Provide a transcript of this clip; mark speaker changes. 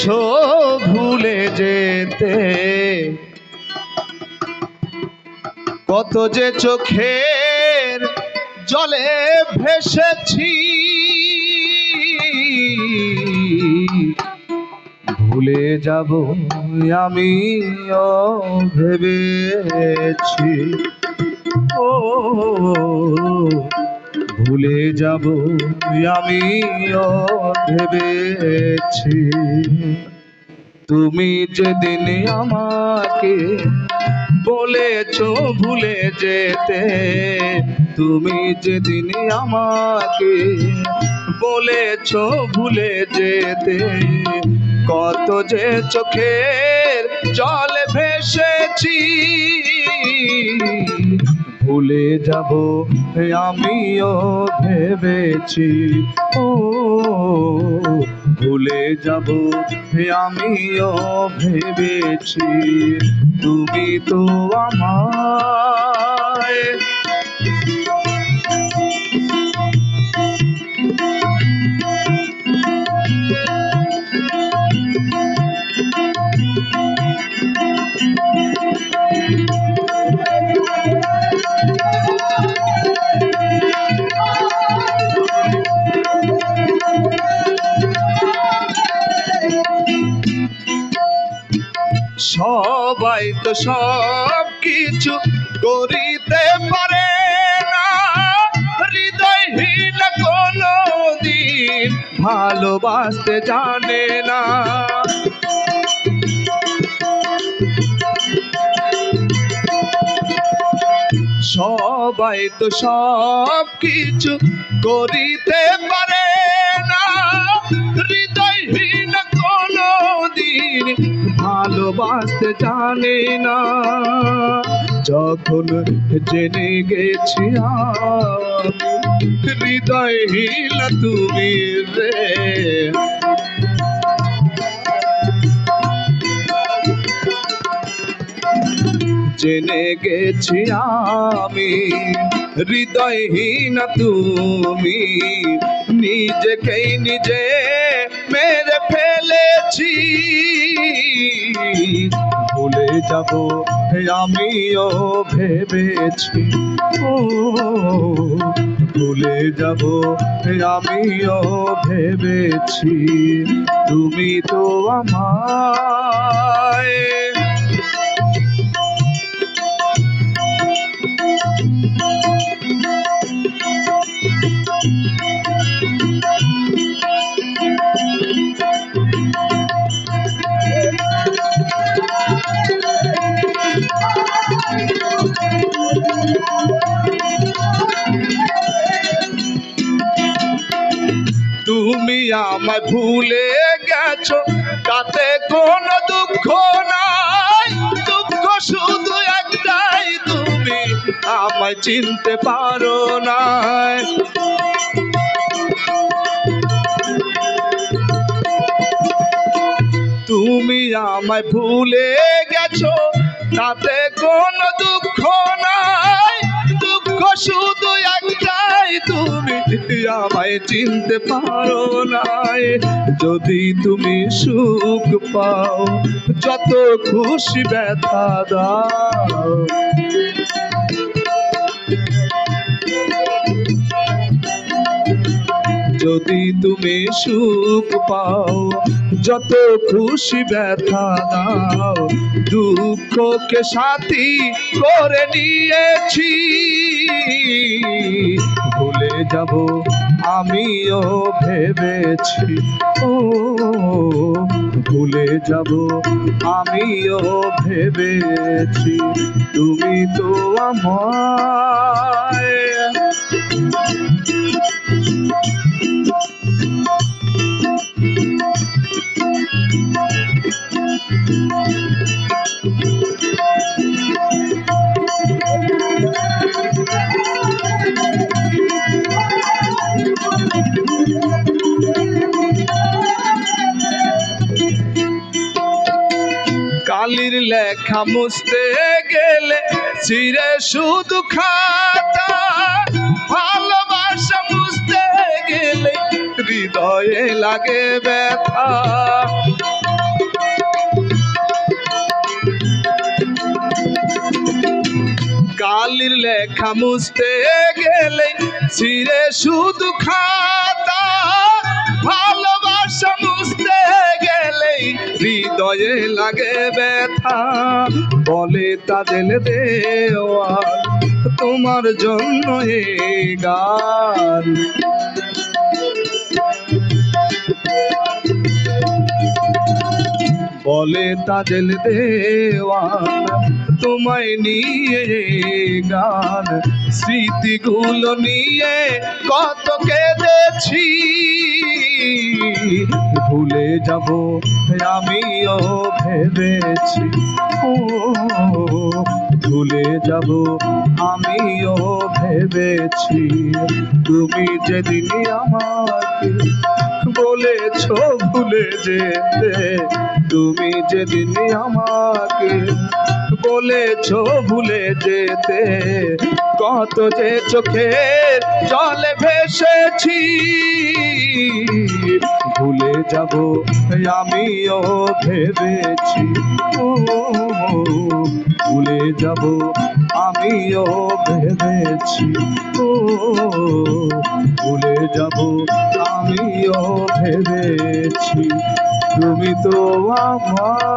Speaker 1: বলেছো ভুলে যেতে, কত যে চোখের জলে ভেসেছি, ভুলে যাব আমিও ভেবেছি। ও ভুলে যাব আমিও ভেবেছি। তুমি যেদিন আমাকে বলেছো ভুলে যেতে, তুমি যেদিন আমাকে বলেছো ভুলে যেতে, কত যে চোখের জলে ভেসেছি, ভুলে যাব আমিও ভেবেছি। ও ভুলে যাব আমিও ভেবেছি। তুমি তো আমায় সবাই তো সব কিছু করিতে পারে না, হৃদয়হীন কোনদিন ভালোবাসতে জানে না। সবাই তো সব কিছু করিতে পারে না, হৃদয়হীন কোনদিন ভালোবাসতে জানে না। যখন জেনে গেছি আমি হৃদয়হীন তুমি রে, জেনে গেছি আমি হৃদয়হীন তুমি, নিজেকেই নিজে মেরে ফেলেছি। ভুলে যাব আমিও ভেবেছি। ও ভুলে যাব আমিও ভেবেছি। তুমি তো আমায় তুমি আমায় ভুলে গেছো, তাতে কোনো দুঃখ নাই, দুঃখ শুধু একটাই, তুমি আমায় চিনতে পারো না। তুমি আমায় ভুলে গেছো, তাতে কোনো দুঃখ নাই, দুঃখ শুধু একটাই, তুমি আমায় চিনতে পারো না। যদি তুমি সুখ পাও, যত খুশি ব্যথা দাও, যদি তুমি সুখ পাও, যত খুশি ব্যথা দাও, দুঃখকে সাথী করে নিয়েছি। ভুলে যাব আমিও ভেবেছি। ও ভুলে যাব আমিও ভেবেছি। তুমি তো আমায় কালির লেখা মুছতে গেলে ছিঁড়ে শুধু খাতা, ভালোবাসা মুছতে গেলে হৃদয়ে লাগে ব্যথা। কালির লেখা মুছতে গেলে ছিঁড়ে শুধু খাতা, ভালোবাসা মুছতে গেলেই হৃদয়ে লাগে ব্যথা। বলে তাজেল দেওয়াল তোমার জন্য এই গান। বলে তাজেল দেওয়াল তোমায় নিয়ে গান। স্মৃতিগুলো নিয়ে কত কেঁদেছি, ভুলে যাব আমিও ভেবেছি। ও ভুলে যাব আমিও ভেবেছি। তুমি যেদিন আমাকে বলেছ ভুলে যেতে, তুমি যেদিন আমাকে বলেছ ভুলে যেতে, কত যে চোখের জলে ভেসেছি। ভুলে যাব আমিও ভেবেছি। ও ভুলে যাব আমিও ভেবেছি। ও ভুলে যাব আমিও ভেবেছি। তুমি তো আমার